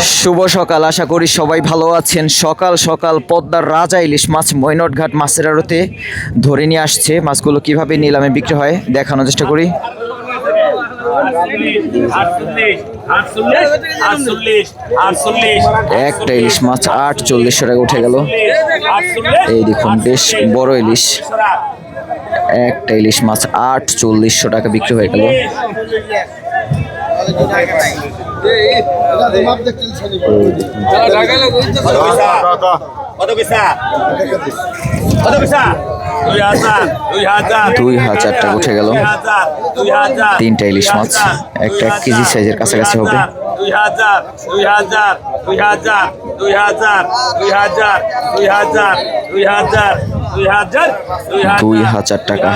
শুভ সকাল, আশা করি সবাই ভালো আছেন। সকাল সকাল পদ্মার রাজা ইলিশ মাছ মৈনটঘাট মাছের আড়তে ধরে নিয়ে আসছে। মাছগুলো কিভাবে নিলামে বিক্রি হয় দেখানোর চেষ্টা করি। একটা ইলিশ মাছ 4800 টাকা উঠে গেল। এই দেখুন, বেশ বড় ইলিশ। একটা ইলিশ মাছ 4800 টাকা বিক্রি হয়ে গেল। দুই হাজার টাকা উঠে গেল। তিনটা ইলিশ মাছ, একটা 1 কেজি সাইজের কাছাকাছি হবে। 2000 টাকা।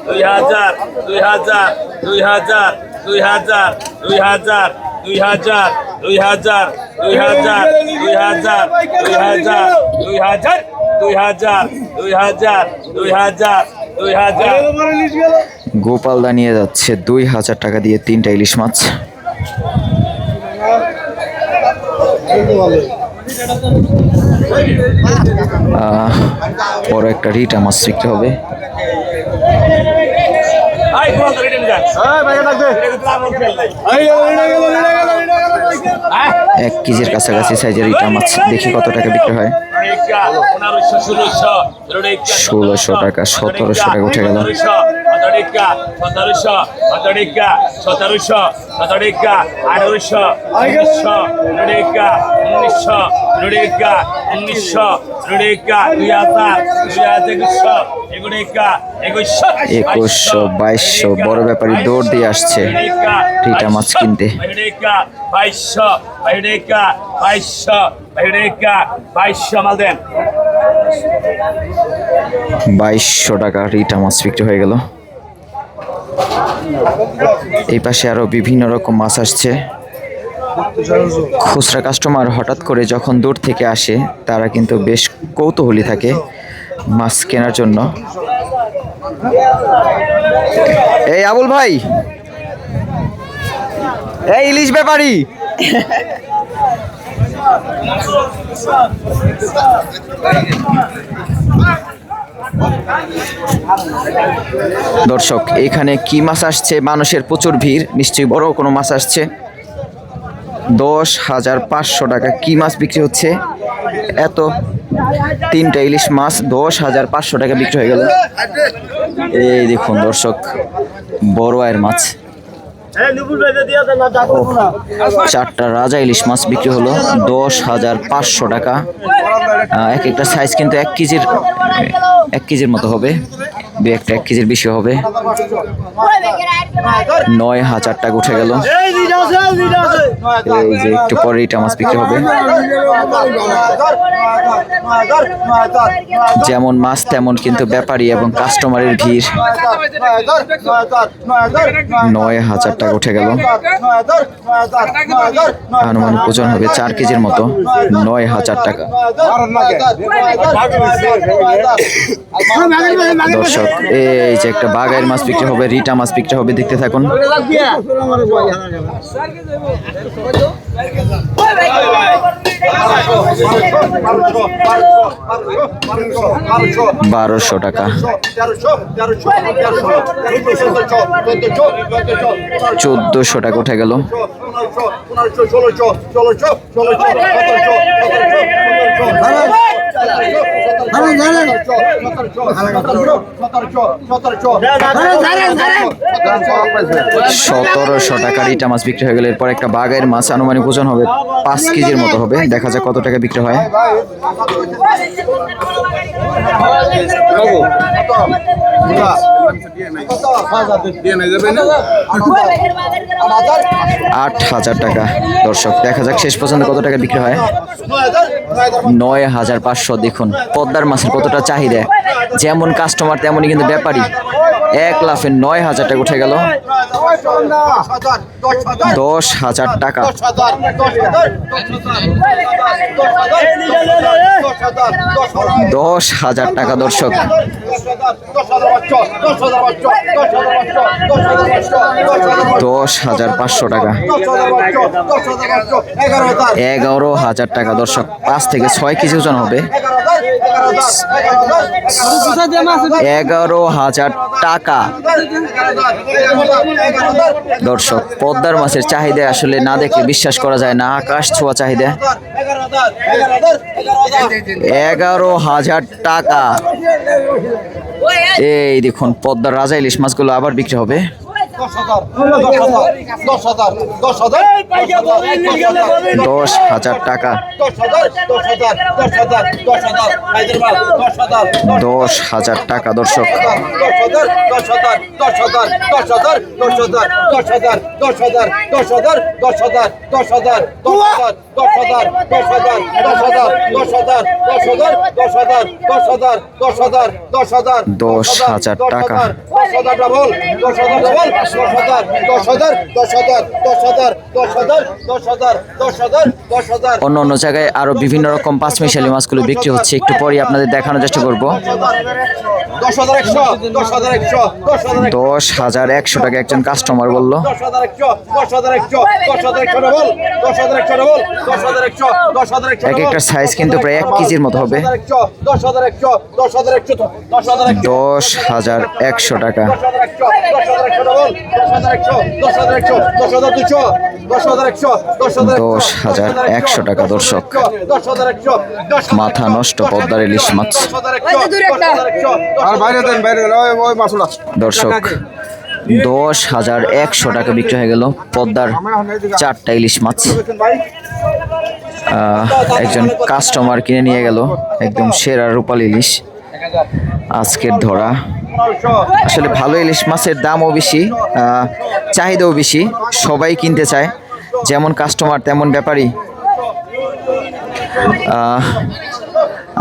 2000 গোপালদা নিয়ে যাচ্ছে 2000 টাকা দিয়ে তিনটা ইলিশ মাছ। বড় একটা রিটা মাছ শিখতে হবে। 1 কেজির কাছাকাছি সাইজের রিটা মাছ, দেখি কত টাকা বিক্রি হয়। 1600 টাকা, 1700 টাকা উঠে গেল। 2100, 2200 বড় ব্যাপারী দৌড় দিয়ে আসছে রিটা মাছ কিনতে। 2200 টাকা রিটা মাছ বিক্রি হয়ে গেল। এই পাশে আরো বিভিন্ন রকম মাছ আসছে। খুচরা কাস্টমার হঠাৎ করে যখন দূর থেকে আসে তারা কিন্তু বেশ কৌতূহলী থাকে মাছ কেনার জন্য। এই আবুল ভাই, এই ইলিশ ব্যাপারী, দর্শক এখানে কি মাছ আসছে? মানুষের প্রচুর ভিড়, নিশ্চয়ই বড় কোনো মাছ আসছে। 10,500 টাকা কি মাছ বিক্রি হচ্ছে? এত তিনটা ইলিশ মাছ 10,500 টাকা বিক্রি হয়ে গেল। এই দেখুন দর্শক, বড় আয়ের মাছ। 4টা রাজা ইলিশ মাছ বিক্রি হলো 10,500 টাকা। এক একটা সাইজ কিন্তু 1 কেজির মতো হবে, 1 কেজির বেশি হবে। 9,000 টাকা উঠে গেল। এই যে একটু পরে রিটা মাছ বিক্রি হবে। যেমন মাছ তেমন কিন্তু ব্যাপারী এবং কাস্টমারের ভিড়। 9,000 টাকা উঠে গেল। আনুমানিক ওজন হবে 4 কেজির মতো। 9,000 টাকা। দর্শক এই যে একটা বাগাইয়ের মাছ বিক্রি হবে, রিটা মাছ বিক্রি হবে, দেখতে থাকুন। 1200 টাকা। 1400 টাকা উঠে গেল। 1700 টাকা রিটা মাছ বিক্রি হয়ে গেল। এরপর একটা বাগাইয়ের মাছ, আনুমানিক ওজন হবে 5 কেজির মতো হবে। দেখা যাক কত টাকা বিক্রি হয়। 8,000 টাকা। দর্শক দেখা যাক শেষ পর্যন্ত কত টাকা বিক্রি হয়। 9,500। দেখুন পদ্মার মাছের কতটা চাহিদা, যেমন কাস্টমার তেমনই কিন্তু ব্যাপারী। 1 লাফে 9,000 টাকা উঠে গেল। 10,000 টাকা। 10,000 টাকা দর্শক। 10,500 টাকা। 11,000 টাকা দর্শক। 5 থেকে 6 কেজি ওজন হবে। 11,000 টাকা দর্শক। পদ্মার মাছের চাহিদা আসলে না দেখলে বিশ্বাস করা যায় না, আকাশ ছোঁয়া চাহিদা। 11,000 টাকা। এই দেখুন পদ্মার রাজা ইলিশ মাছগুলো আবার বিক্রি হবে। 10,000 টাকা। 10,000 টাকা দর্শক। 10,000 টাকা। অন্য অন্য জায়গায় আরো বিভিন্ন রকম পাঁচমিশালি মাছগুলো বিক্রি হচ্ছে, একটু পরে আপনাদের দেখানোর চেষ্টা করব। 10,100 টাকা একজন কাস্টমার বলল। এক একটা সাইজ কিন্তু প্রায় 1 কেজির মতো হবে। 10,100 টাকা। 10,100 টাকা দর্শক। মাথা নষ্ট পদ্মার ইলিশ মাছ দর্শক। 10,100 টাকা বিক্রি হয়ে গেল পদ্মার 4টা ইলিশ মাছ। একজন কাস্টমার কিনে নিয়ে গেল একদম সেরা রূপালী ইলিশ আজকের ধরা। আসলে ভালো ইলিশ মাছের দামও বেশি, চাহিদাও বেশি, সবাই কিনতে চায়, যেমন কাস্টমার তেমন ব্যাপারী।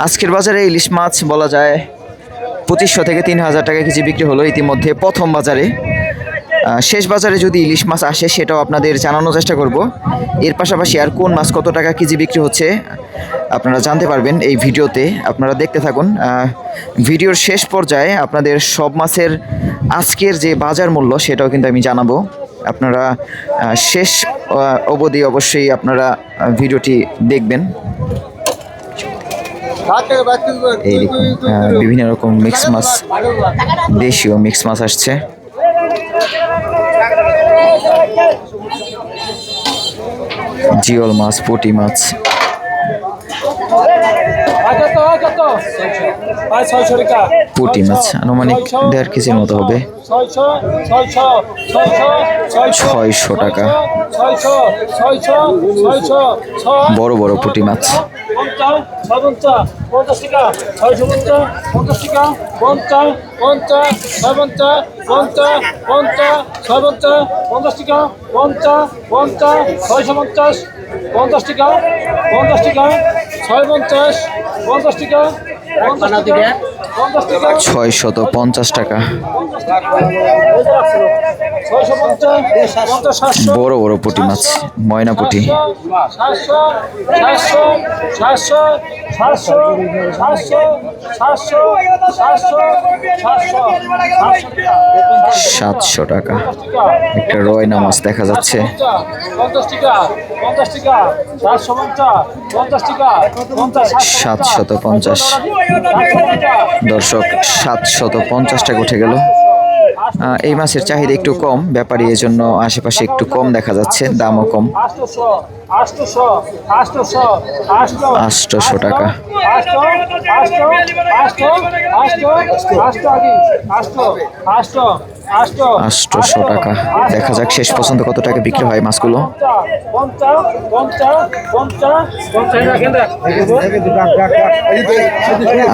আজকের বাজারে ইলিশ মাছ বলা যায় 2,500 থেকে 3,000 টাকা কেজি বিক্রি হলো ইতিমধ্যে প্রথম বাজারে। শেষ বাজারে যদি ইলিশ মাছ আসে সেটাও আপনাদের জানানোর চেষ্টা করব। এর পাশাপাশি আর কোন মাছ কত টাকা কেজি বিক্রি হচ্ছে আপনারা জানতে পারবেন এই ভিডিওতে, আপনারা দেখতে থাকুন। ভিডিওর শেষ পর্যায়ে আপনাদের সব মাছের আজকের যে বাজার মূল্য সেটাও কিন্তু আমি জানাবো। আপনারা শেষ অবধি অবশ্যই আপনারা ভিডিওটি দেখবেন। এই বিভিন্ন রকম মিক্স মাছ, দেশীয় মিক্স মাছ আসছে। জিওল মাছ, পুঁটি মাছ। পুঁটি মাছ আনুমানিক 1.5 কেজির মতো হবে। 600 টাকা। বড় বড় পুঁটি মাছ। 650 টাকা। বড় বড় পুঁটি মাছ, ময়না পুঁটি। 700 টাকা। একটা রয়না মাছ দেখা যাচ্ছে। 750 দর্শক। 750 টাকা উঠে গেল। এই মাছের চাহিদা একটু কম, ব্যাপারী এর জন্য আশেপাশে একটু কম দেখা যাচ্ছে, দামও কম। 800 টাকা। 800 টাকা। দেখা যাক শেষ পর্যন্ত কত টাকা বিক্রি হয় মাছগুলো।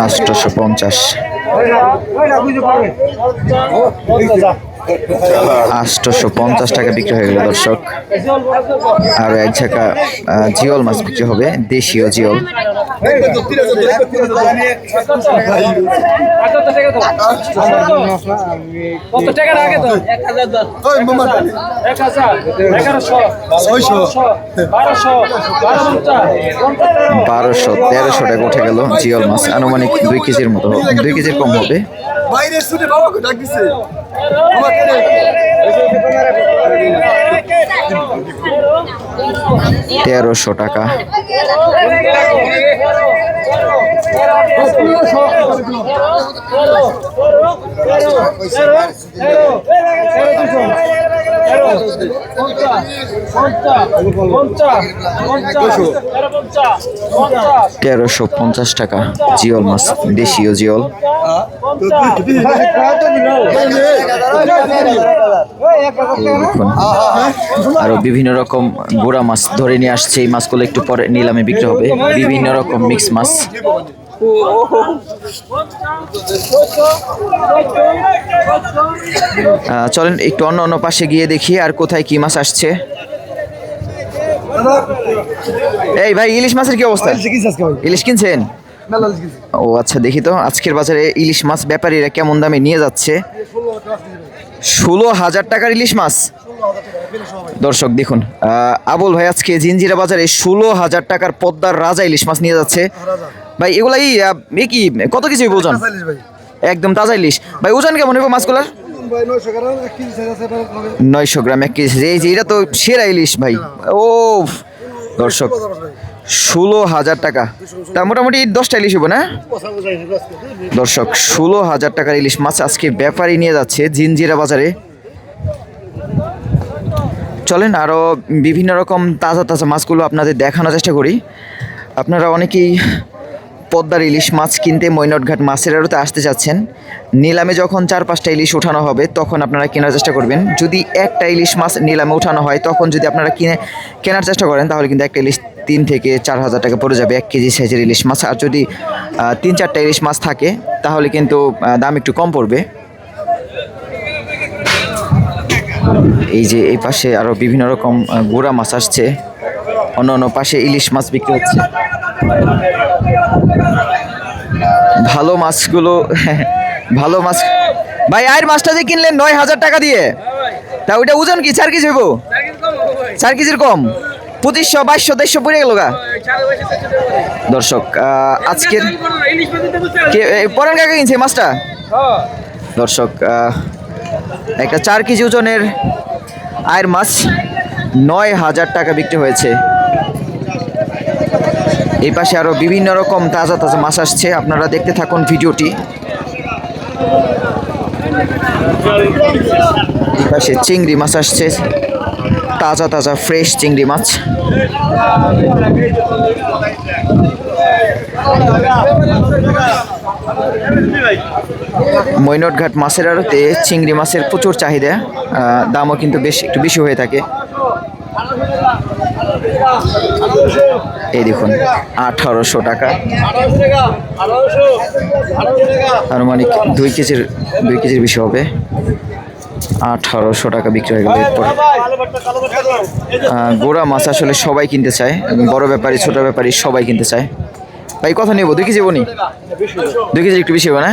850। 850 টাকা বিক্রি হয়ে গেল দর্শক। আরো এক ঝাঁকা জিওল মাছ বিক্রি হবে, দেশীয় জিওল। কত টাকা আগে তো 1200-1300 টাকা উঠে গেল জিওল মাছ, আনুমানিক 2 কেজির মতো, 2 কেজির কম হবে। বাইরের শুনে বাবাকে ডাক দিছে 1300 টাকা। তেরোশো 50 টাকা জিওল মাছ, দেশীয় জিওল। আরো বিভিন্ন রকম গুড়া মাছ ধরে নিয়ে আসছে, এই মাছগুলো একটু পরে নিলামে বিক্রি হবে। বিভিন্ন রকম মিক্স মাছ। চলেন একটু অন্য অন্য পাশে গিয়ে দেখি আর কোথায় কি মাছ আসছে। এই ভাই, ইলিশ মাছের কি অবস্থা? ইলিশ কিনছেন? ও আচ্ছা, দেখি তো আজকের বাজারে ইলিশ মাছ ব্যাপারীরা কেমন দামে নিয়ে যাচ্ছে। 16,000 টাকার ইলিশ মাছ। দর্শক দেখুন, আবুল ভাই আজকে জিঞ্জিরা বাজারে 16,000 টাকার পদ্মার রাজা ইলিশ মাছ নিয়ে যাচ্ছে। ভাই এগুলাই কি কত কিছু ওজন? একদম তাজা ইলিশ। ভাই ওজন কেমন হবে মাছগুলার? 900 গ্রাম 1 কেজি। এই যে এটা তো সেরা ইলিশ ভাই। ও দর্শক, 16,000 টাকা, তা মোটামুটি 10টা ইলিশ হবে না দর্শক? 16,000 টাকার ইলিশ মাছ আজকে ব্যাপারী নিয়ে যাচ্ছে জিঞ্জিরা বাজারে। চলেন আরও বিভিন্ন রকম তাজা তাজা মাছগুলো আপনাদের দেখানোর চেষ্টা করি। আপনারা অনেকেই পদ্মার ইলিশ মাছ কিনতে মৈনটঘাট মাছের আড়তে আসতে চাচ্ছেন। নিলামে যখন 4-5টা ইলিশ ওঠানো হবে তখন আপনারা কেনার চেষ্টা করবেন। যদি একটা ইলিশ মাছ নিলামে ওঠানো হয় তখন যদি আপনারা কেনার চেষ্টা করেন তাহলে কিন্তু একটা ইলিশ 3 থেকে 4,000 টাকা পড়ে যাবে, 1 কেজি সাইজের ইলিশ মাছ। আর যদি 3-4টা ইলিশ মাছ থাকে তাহলে কিন্তু দাম একটু কম পড়বে। এই যে এই পাশে আরও বিভিন্ন রকম গুড়া মাছ আসছে, অন্য অন্য পাশে ইলিশ মাছ বিক্রি হচ্ছে। ভালো মাছগুলো ভালো মাছ। ভাই আয়ের মাছটা যে কিনলেন 9,000 টাকা দিয়ে, তা ওইটা ওজন কি 4 কেজি হইব? 4 কেজির কম? 2500, 2200, 2300 পড়ে গেল গা দর্শক। আজকের পরেন কাকা কিনছে মাছটা দর্শক। একটা 4 কেজি ওজনের আয়ের মাছ 9,000 টাকা বিক্রি হয়েছে। এই পাশে আরো বিভিন্ন রকম তাজা তাজা মাছ আসছে, আপনারা দেখতে থাকুন ভিডিওটি। এই পাশে চিংড়ি মাছ আসছে, তাজা তাজা ফ্রেশ চিংড়ি মাছ। মৈনটঘাট মাছের আড়তে চিংড়ি মাছের প্রচুর চাহিদা, দামও কিন্তু একটু বেশি হয়ে থাকে। এই দেখুন 1800 টাকা, আনুমানিক 2 কেজির বেশি হবে। 1800 টাকা বিক্রি হয়ে গেল। এরপর গোড়া মাছ আসলে সবাই কিনতে চায়, বড় ব্যাপারী ছোট ব্যাপারী সবাই কিনতে চায়। ভাই কথা নেবো? 2 কেজি বনি, 2 কেজির একটু বেশি হবে না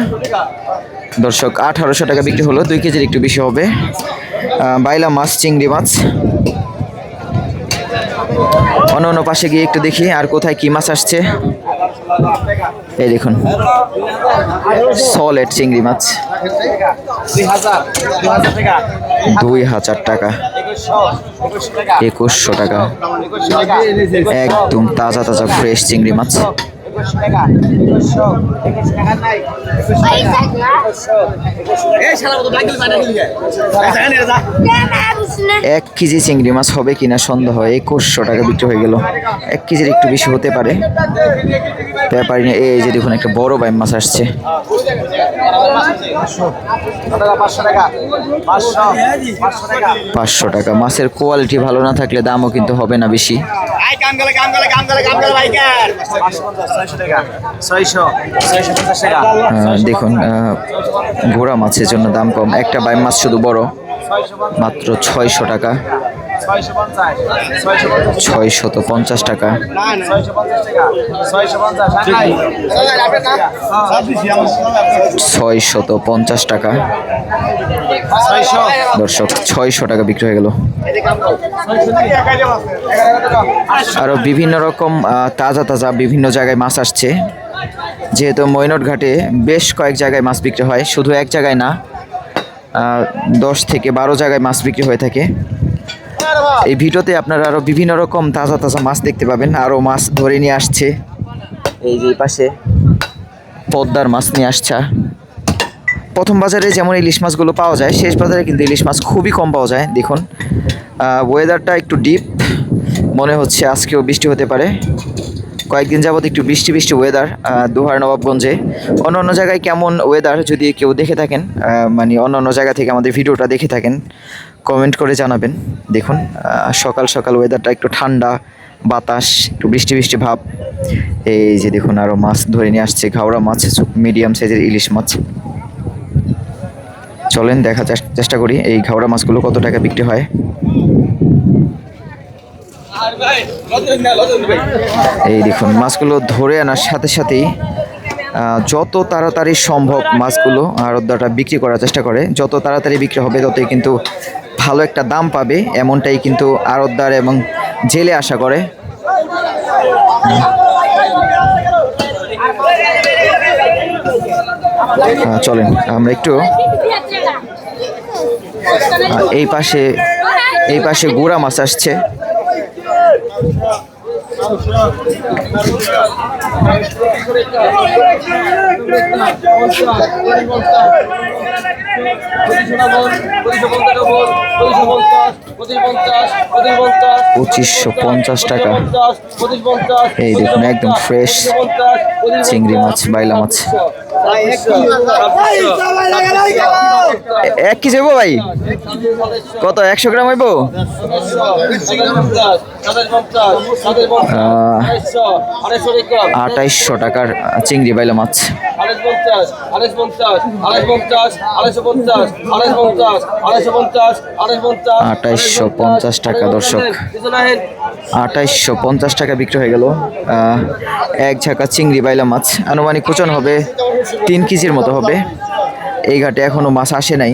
দর্শক? 1800 টাকা বিক্রি হলো, 2 কেজির একটু বেশি হবে। বাইলা মাছ, চিংড়ি মাছ। অন্য অন্য পাশে গিয়ে একটু দেখি আর কোথায় কি মাছ আসছে। এই দেখুন সলেট চিংড়ি মাছ 2,000 টাকা, 2100 টাকা। একদম তাজা তাজা ফ্রেশ চিংড়ি মাছ। 1 কেজি চিংড়ি মাছ হবে কিনা সন্দেহ। 2100 টাকা বিক্রি হয়ে গেল। 1 কেজির একটু বেশি হতে পারে। ব্যাপারী এই যে দেখুন একটা বড় বাইম মাছ আসছে। 500 টাকা। মাছের কোয়ালিটি ভালো না থাকলে দামও কিন্তু হবে না বেশি। দেখুন ঘোড়া মাছের জন্য দাম কম, একটা বাইম মাছ শুধু বড় মাত্র 600 টাকা, 650 টাকা, 650 টাকা। দর্শক 600 টাকা বিক্রি হয়ে গেল। আরো বিভিন্ন রকম তাজা তাজা বিভিন্ন জায়গায় মাছ আসছে, যেহেতু মৈনট ঘাটে বেশ কয়েক জায়গায় মাছ বিক্রি হয়, শুধু এক জায়গায় না, 10 থেকে 12 জায়গায় মাছ বিক্রি হয়ে থাকে। এই ভিডিওতে আপনারা আরো বিভিন্ন রকম তাজা তাজা মাছ দেখতে পাবেন। আরো মাছ ধরে নিয়ে আসছে, এই যে পাশে পদ্মার মাছ নিয়ে আসছে। প্রথম বাজারে যেমন ইলিশ মাছগুলো পাওয়া যায়, শেষ বাজারে কিন্তু ইলিশ মাছ খুবই কম পাওয়া যায়। দেখুন ওয়েদারটা একটু ডিপ, মনে হচ্ছে আজকেও বৃষ্টি হতে পারে। কয়েকদিন যাবত একটু বৃষ্টি বৃষ্টি ওয়েদার দোহার নবাবগঞ্জে। অন্য অন্য জায়গায় কেমন ওয়েদার যদি কেউ দেখে থাকেন, মানে অন্য অন্য জায়গা থেকে আমাদের ভিডিওটা দেখে থাকেন, কমেন্ট করে জানাবেন। দেখুন সকাল সকাল ওয়েদারটা একটু ঠান্ডা, বাতাস, একটু বৃষ্টি বৃষ্টি ভাব। এই যে দেখুন আরও মাছ ধরে নিয়ে আসছে, ঘাওড়া মাছ, মিডিয়াম সাইজের ইলিশ মাছ। চলেন দেখা চেষ্টা করি এই ঘাওড়া মাছগুলো কত টাকা বিক্রি হয়। এই দেখুন মাছগুলো ধরে আনার সাথে সাথেই যত তাড়াতাড়ি সম্ভব মাছগুলো আড়তদারটা বিক্রি করার চেষ্টা করে। যত তাড়াতাড়ি বিক্রি হবে ততই কিন্তু ভালো একটা দাম পাবে, এমনটাই কিন্তু আড়তদার এবং জেলে আশা করে। চলেন আমরা একটু এই পাশে গুড়া মাছ আসছে। $2550 টাকা। এই দেখুন একদম ফ্রেশ চিংড়ি মাছ, বাইলা মাছ। 1 কেজি হইব ভাই? কত 100 গ্রাম হইব? 2800 টাকার চিংড়ি বাইলা মাছ। 2850 টাকা দর্শক, 2850 টাকা বিক্রি হয়ে গেল এক ঝাঁকা চিংড়ি বাইলা মাছ। আনুমানিক ওজন হবে 3 কেজির মতো হবে। এই ঘাটে এখনো মাছ আসে নাই।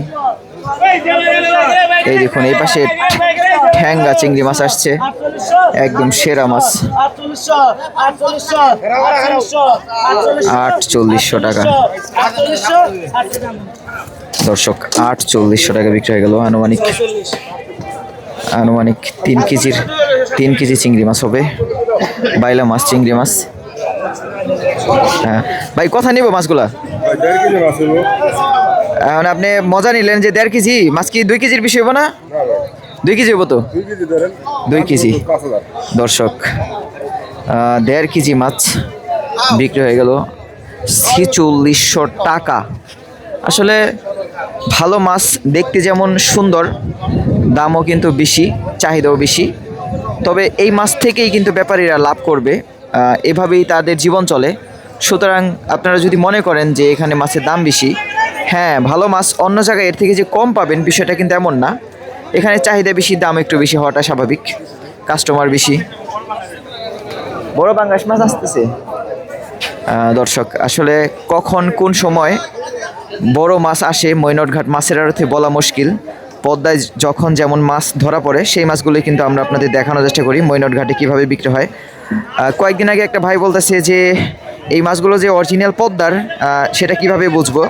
এই দেখুন এই পাশে ঠ্যাঙ্গা চিংড়ি মাছ আসছে, একদম সেরা মাছ। 4800 টাকা দর্শক, 4800 টাকা বিক্রি হয়ে গেল। আনুমানিক 3 কেজি চিংড়ি মাছ হবে, বাইলা মাছ, চিংড়ি মাছ। হ্যাঁ ভাই, কথা নিব মাছগুলা? এখন আপনি মজা নিলেন যে 1.5 কেজি মাছ, কি 2 কেজির বেশি হবো না? 2 কেজি হবো তো? 2 কেজি দর্শক, 1.5 কেজি মাছ বিক্রি হয়ে গেল 4600 টাকা। আসলে ভালো মাছ দেখতে যেমন সুন্দর, দামও কিন্তু বেশি, চাহিদাও বেশি। তবে এই মাছ থেকেই কিন্তু ব্যাপারীরা লাভ করবে, এভাবেই তাদের জীবন চলে। সুতরাং আপনারা যদি মনে করেন যে এখানে মাছের দাম বেশি, হ্যাঁ ভালো মাছ অন্য জায়গায় এর থেকে যে কম পাবেন বিষয়টা কিন্তু এমন না। এখানে চাহিদা বেশি, দাম একটু বেশি হওয়াটা স্বাভাবিক, কাস্টমার বেশি। বড় পাঙ্গাস মাছ আসতেছে দর্শক। আসলে কখন কোন সময় বড় মাছ আসে মৈনট ঘাট মাছের আড়তে বলা মুশকিল। পদ্মায় যখন যেমন মাছ ধরা পড়ে সেই মাছগুলোই কিন্তু আমরা আপনাদের দেখানোর চেষ্টা করি মৈনট ঘাটে কীভাবে বিক্রি হয়। কয়েকদিন আগে একটা ভাই বলতেছে যে এই মাছগুলো যে অরিজিনাল পদ্মার সেটা কিভাবে বুঝবো।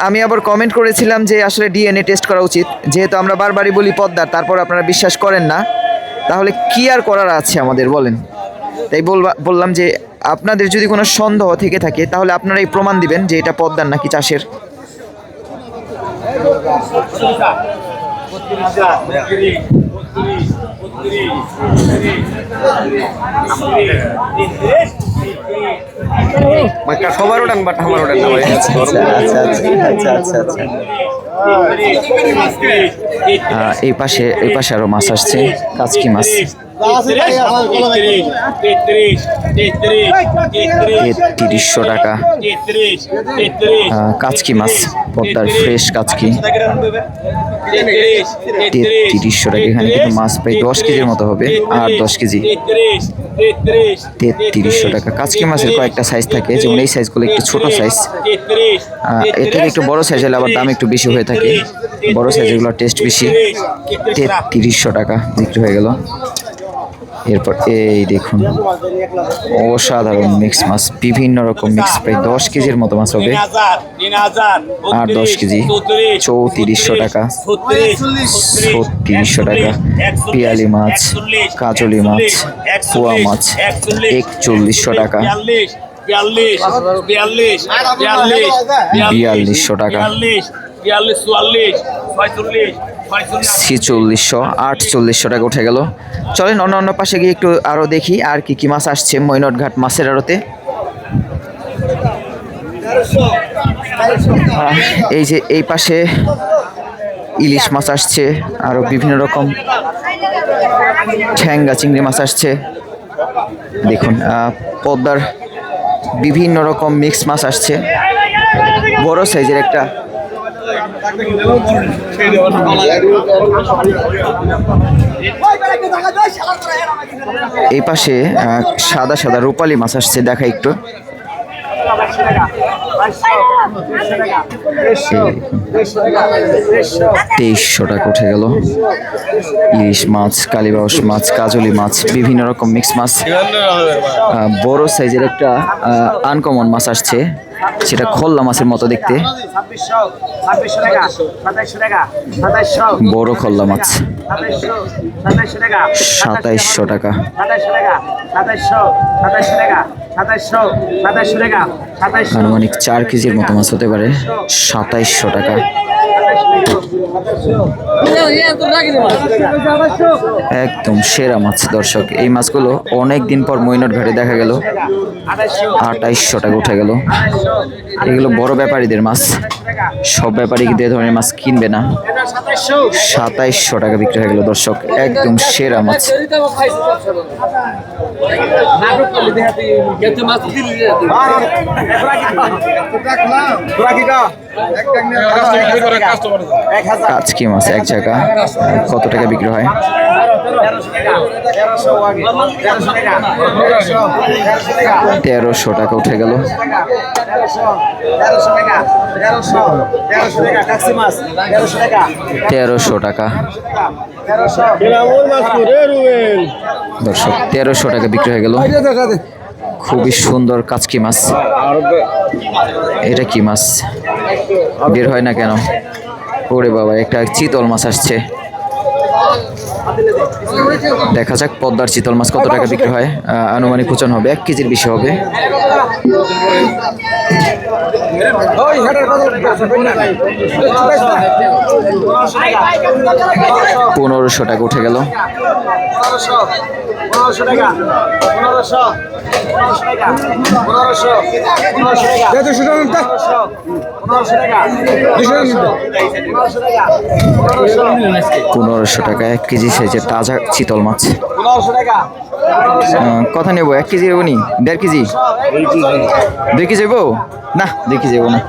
আমি আবার কমেন্ট করেছিলাম যে আসলে ডিএনএ টেস্ট করা উচিত, যেহেতু আমরা বারবারই বলি পদ্মার, তারপর আপনারা বিশ্বাস করেন না, তাহলে কি আর করার আছে আমাদের বলেন। তাই বললাম যে আপনাদের যদি কোনো সন্দেহ থেকে থাকে তাহলে আপনারাই প্রমাণ দিবেন যে এটা পদ্মার নাকি চাষের। সবার ওঠান বাট আমার ওঠান না ভাই। আচ্ছা। এই পাশে আরো মাছ আসছে, কাচকি মাছ। 3300 টাকা কাচকি মাছ, পদ্মার ফ্রেশ কাচকি। 3300 টাকা। এখানে কিন্তু মাছ প্রায় 10 কেজির মতো হবে, আর 10 কেজি 3300 টাকা। কাচকি মাছের কয়েকটা সাইজ থাকে, যেমন এই সাইজগুলো একটু ছোট সাইজ, এর থেকে একটু বড় সাইজ হলে আবার দাম একটু বেশি হয়ে থাকে। বড় সাইজগুলো টেস্ট বেশি। 3300 টাকা বিক্রি হয়ে গেল। এরপর এই দেখুন অসাধারণ মিক্স মাছ, বিভিন্ন রকম মিক্স, প্রায় 10 কেজির মতো মাছ হবে, আর 10 কেজি 3400 টাকা। 3600 টাকা। পিয়ালি মাছ, কাজলি মাছ, পোয়া মাছ 4100 টাকা। 4200 টাকা। 4600, 4800 টাকা উঠে গেল। চলেন অন্য পাশে গিয়ে একটু আরো দেখি আর কি কি মাছ আসছে মৈনট ঘাট মাছের আড়তে। এই যে এই পাশে ইলিশ মাছ আসছে, আরো বিভিন্ন রকম ঠ্যাঙ্গা চিংড়ি মাছ আসছে। দেখুন পদ্মার বিভিন্ন রকম মিক্স মাছ আসছে, বড় সাইজের একটা এই পাশে সাদা সাদা রূপালী মাছ আসছে, দেখা একটু। 2300 টাকা উঠে গেল। ইলিশ মাছ, কালীবাউস মাছ, কাজলি মাছ, বিভিন্ন রকম মিক্স মাছ। বড় সাইজের একটা আনকমন মাছ আসছে, সেটা খোল্লা মাছের মতো দেখতে, বড় খোল্লা মাছ। 2700 টাকা। আনুমানিক 4 কেজির মতো মাছ হতে পারে। 2700 টাকা। একদম সেরা মাছ দর্শক। এই মাছগুলো অনেক দিন পর মৈনট ঘাটে দেখা গেল। 2800 টাকা উঠে গেল। এগুলো বড় ব্যাপারীদের মাছ, সব ব্যাপারী কিন্তু এ ধরনের মাছ কিনবে না। 2700 টাকা বিক্রি হয়ে গেল দর্শক, একদম সেরা মাছ। কাচকি মাছ এক জায়গা কত টাকা বিক্রি হয়? 1300 টাকা উঠে গেল। 1300 টাকা দর্শক, 1300 টাকা বিক্রি হয়ে গেল। খুবই সুন্দর কাচকি মাছ। এটা কি মাছ বের হয় না কেন? ওরে বাবা, একটা চিতল মাছ আসছে। দেখা যাক পদ্মার চিতল মাছ কত টাকা বিক্রি হয়। আনুমানিক ওজন হবে 1 কেজির বেশি হবে। 1500 টাকা উঠে গেল। 1500 টাকা 1 কেজি সাইজের তাজা চিতল মাছ। কথা নেবো 1 কেজি নেবো নি? 1.5 কেজি? 2 কেজি যাবো না? 2 কেজি যাবো না,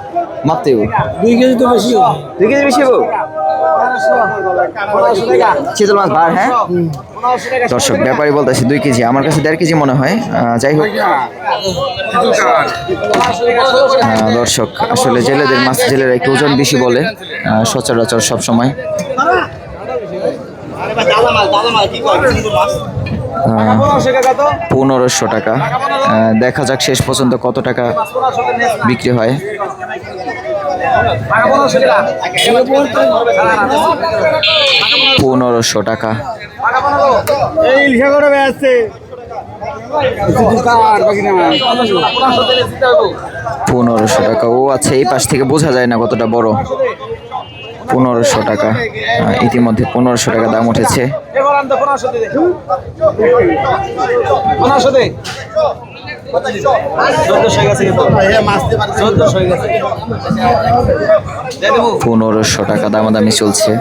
মাপতে যাবো। 2 কেজি তো বেশি, 2 কেজি বেশি যাবো। চিতল মাছ বার, হ্যাঁ দর্শক, ব্যাপারী বলতেছে 2 কেজি, আমার কাছে 1.5 কেজি মনে হয়। যাই হোক দর্শক, আসলে জেলেদের মাছ জেলেরা একটু ওজন বেশি বলে সচরাচর সব সময়। 1500 টাকা। দেখা যাক শেষ পর্যন্ত কত টাকা বিক্রি হয়। 1500 টাকা। 1500 টাকা। ও আচ্ছা, এই পাশ থেকে বোঝা যায় না কতটা বড়। 1500 টাকা। ইতিমধ্যে 1500 টাকা দাম উঠেছে। $1500 টাকা দামাদামি চলছে।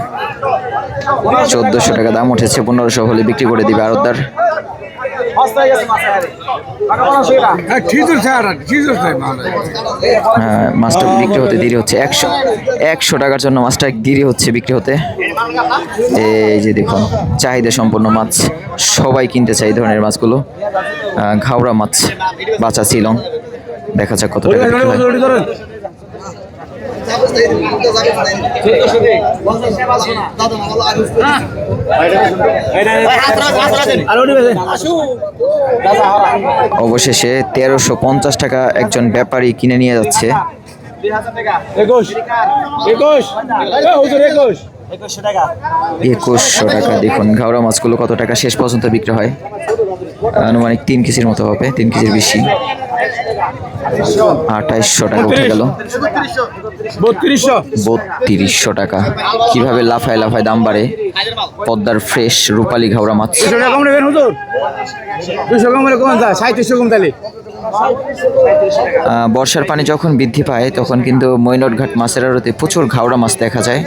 1400 টাকা দাম উঠেছে। 1500 হলে বিক্রি করে দিবে আড়তদার। মাছটা বিক্রি হতে দেরি হচ্ছে 100 টাকার জন্য মাছটা দেরি হচ্ছে বিক্রি হতে। এই যে দেখুন চাহিদা সম্পন্ন মাছ, সবাই কিনতে চাই এই ধরনের মাছগুলো। ঘাওড়া মাছ বাঁচা ছিল, দেখা যাক কত টাকা বিক্রি হয়। অবশেষে 1350 টাকা একজন ব্যাপারী কিনে নিয়ে যাচ্ছে। 2100 টাকা। দেখুন ঘাওড়া মাছগুলো কত টাকা শেষ পর্যন্ত বিক্রি হয়। আনুমানিক 3 কেজির মতো হবে, 3 কেজির বেশি। 2800 টাকা উঠে গেল। 3200 টাকা। কিভাবে লাফায় লাফায় দাম বাড়ে। পদ্মার ফ্রেশ রূপালী ঘাওড়া মাছ। বর্ষার পানি যখন বৃদ্ধি পায় তখন কিন্তু মৈনটঘাট মাছের আড়তে প্রচুর ঘাওড়া মাছ দেখা যায়।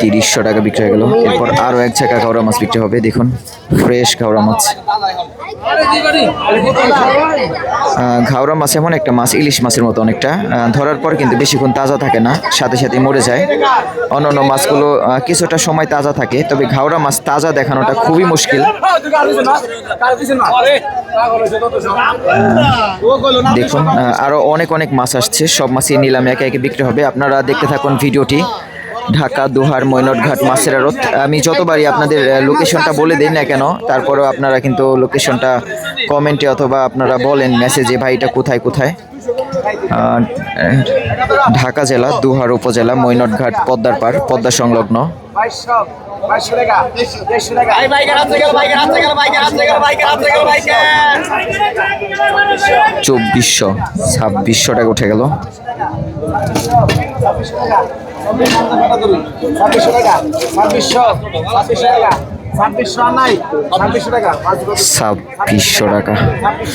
3500 টাকা বিক্রি হয়ে গেল। এরপর আরো এক ঝাঁকা ঘাওড়া মাছ বিক্রি হবে। দেখুন ফ্রেশ ঘাওড়া মাছ। ঘাওড়া মাছ এমন একটা মাছ, ইলিশ মাছের মতো অনেকটা, ধরার পর কিন্তু বেশিক্ষণ তাজা থাকে না, সাথে সাথে মরে যায়। অন্যান্য মাছগুলো কিছুটা সময় তাজা থাকে, তবে ঘাওড়া মাছ তাজা দেখানোটা খুবই মুশকিল। দেখুন আরো অনেক অনেক মাছ আসছে, সব মাছই নিলামে একে একে বিক্রি হবে। আপনারা দেখতে থাকুন ভিডিওটি। ঢাকা দোহার মৈনটঘাট মাছের আড়ত। আমি যতবারই আপনাদের লোকেশনটা বলে দিই না কেন, তারপরেও আপনারা কিন্তু লোকেশনটা কমেন্টে অথবা আপনারা বলেন মেসেজে ভাই এটা কোথায় কোথায়। ঢাকা জেলা দোহার উপজেলা মৈনটঘাট পদ্মার পাড়, পদ্মা সংলগ্ন। 2400 2600 টাকা উঠে গেল। 2600 টাকা।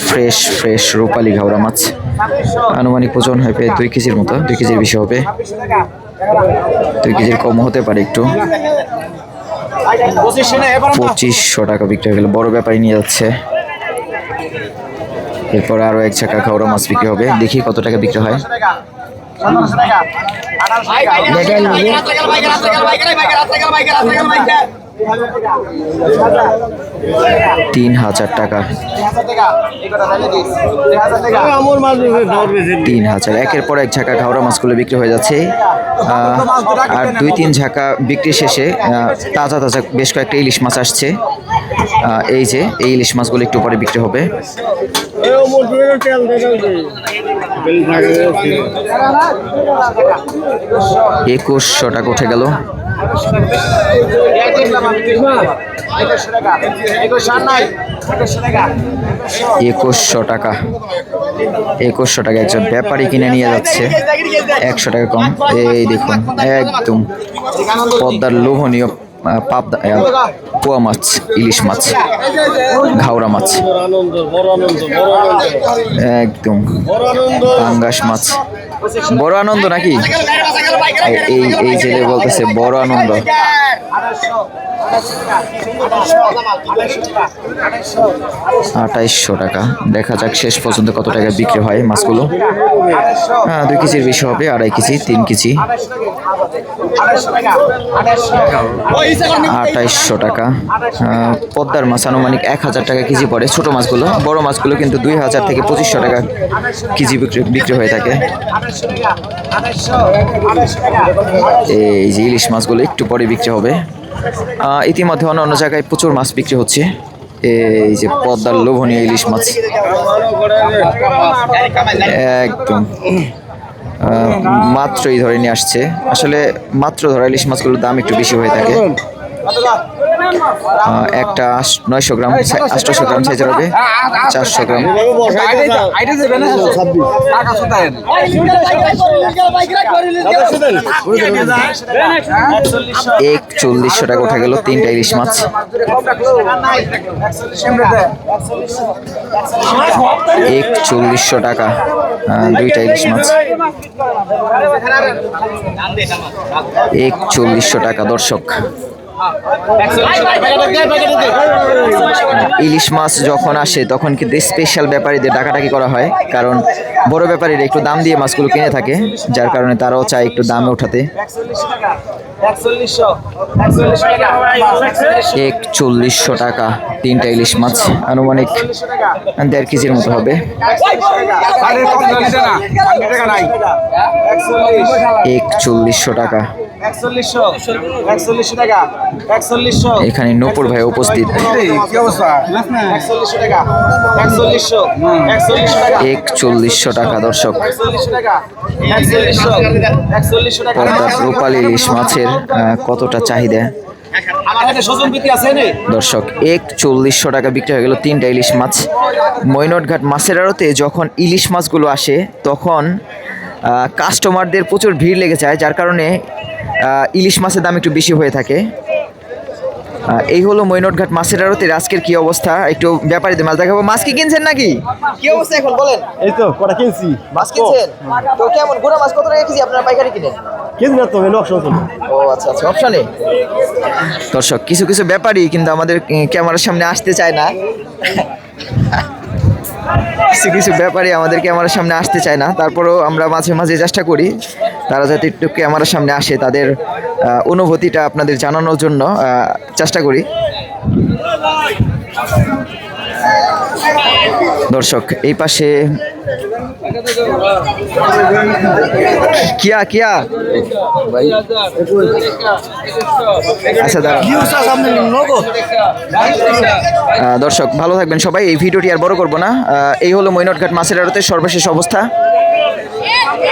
ফ্রেশ ফ্রেশ রূপালী ঘাওড়া মাছ। আনুমানিক ওজন হয় প্রায় 2 কেজির মতো, 2 কেজির বেশি হবে, 2 কেজির কম হতে পারে একটু। 2500 টাকা বিক্রি হয়ে গেল। বড় ব্যাপারী নিয়ে যাচ্ছে। এরপর আরো এক ঝাঁকা ঘাওড়া মাছ বিক্রি হবে, দেখি কত টাকা বিক্রি হয়। 3000 টাকা। 3000। একের পর এক ঝাঁকা ঘাওড়া মাছগুলো বিক্রি হয়ে যাচ্ছে। আর 2-3 ঝাঁকা বিক্রি শেষে তাজা তাজা বেশ কয়েকটা ইলিশ মাছ আসছে। এই যে এই ইলিশ মাছগুলো একটু পরে বিক্রি হবে। 2100 টাকা উঠে গেল। 2100 টাকা। 2100 টাকা একজন ব্যাপারী কিনে নিয়ে যাচ্ছে। 100 টাকা কম। এই দেখুন একদম পদ্মার লোভনীয় পোয়া মাছ, ইলিশ মাছ, ঘাওড়া মাছ, একদম পাঙ্গাস মাছ। বড় আনন্দ নাকি? এই এই জেলে বলতেছে বড় আনন্দ। 2800 টাকা। দেখা যাক শেষ পর্যন্ত কত টাকা বিক্রি হয় মাছগুলো। 2 কেজির বেশি হবে, 2.5 কেজি, 3 কেজি। 2800 টাকা। পদ্মার মাছ আনুমানিক 1000 টাকা কেজি পড়ে ছোট মাছগুলো। বড় মাছগুলো কিন্তু 2000 থেকে 2500 টাকা কেজি বিক্রি হয়ে থাকে। এই যে ইলিশ মাছগুলো একটু পরে বিক্রি হবে। ইতিমধ্যে অন্য জায়গায় প্রচুর মাছ বিক্রি হচ্ছে। এই যে পদ্মার লোভনীয় ইলিশ মাছ, একদম মাত্রই ধরে নিয়ে আসছে। আসলে মাত্র ধরা ইলিশ মাছগুলোর দাম একটু বেশি হয়ে থাকে। একটা 900 গ্রাম 800 গ্রাম সাইজের হবে, 400 গ্রাম। 4100 টাকা উঠে গেল 3টা ইলিশ মাছ। 4100 টাকা 2টা ইলিশ মাছ। 4100 টাকা দর্শক। ইলিশ মাছ যখন আসে তখন কিন্তু স্পেশাল ব্যাপারীদের ডাকাডাকি করা হয়, কারণ বড় ব্যাপারীরা একটু দাম দিয়ে মাছগুলো কিনে থাকে, যার কারণে তারাও চায় একটু দামে উঠাতে। 4100 টাকা তিনটা ইলিশ মাছ, আনুমানিক 1.5 কেজির মতো হবে। 4100 টাকা। এখানে নূপুর ভাই উপস্থিত। 4100 টাকা দর্শক। পদ্মার রূপালী ইলিশ মাছের কতটা চাহিদা দর্শক। 4100 টাকা বিক্রি হয়ে গেল তিনটা ইলিশ মাছ। মৈনটঘাট মাছের আড়তে যখন ইলিশ মাছগুলো আসে তখন কাস্টমারদের প্রচুর ভিড় লেগে যায়, যার কারণে ইলিশ মাছের দাম একটু বেশি হয়ে থাকে। এই হলো মৈনটঘাট মাছের আড়তের আজকের কি অবস্থা, একটু ব্যাপারীদের মাছ দেখাবো। মাছ কি কিনছেন নাকি? কি অবস্থা এখন বলেন? এই তো কটা কিনছি। মাছ কিনছেন তো কেমন? গোড়া মাছ কত টাকা কেজি আপনারা পাইকারি কিনেন? কিনছি না তো অপশন তো। ও আচ্ছা আচ্ছা, অপশনে। দর্শক কিছু কিছু ব্যাপারী কিন্তু আমাদের ক্যামেরার সামনে আসতে চায় না। কিছু কিছু ব্যাপারী আমাদের ক্যামেরার সামনে আসতে চায় না, তারপরেও আমরা মাঝে মাঝে চেষ্টা করি তারা যাতে একটু ক্যামেরার সামনে আসে, তাদের অনুভূতিটা আপনাদের জানানোর জন্য চেষ্টা করি। দর্শক এই পাশে কিয়া কিয়া আচ্ছা দাঁড়া। দর্শক ভালো থাকবেন সবাই, এই ভিডিওটি আর বড় করব না। এই হলো মৈনটঘাট মাছের আড়তের সর্বশেষ অবস্থা।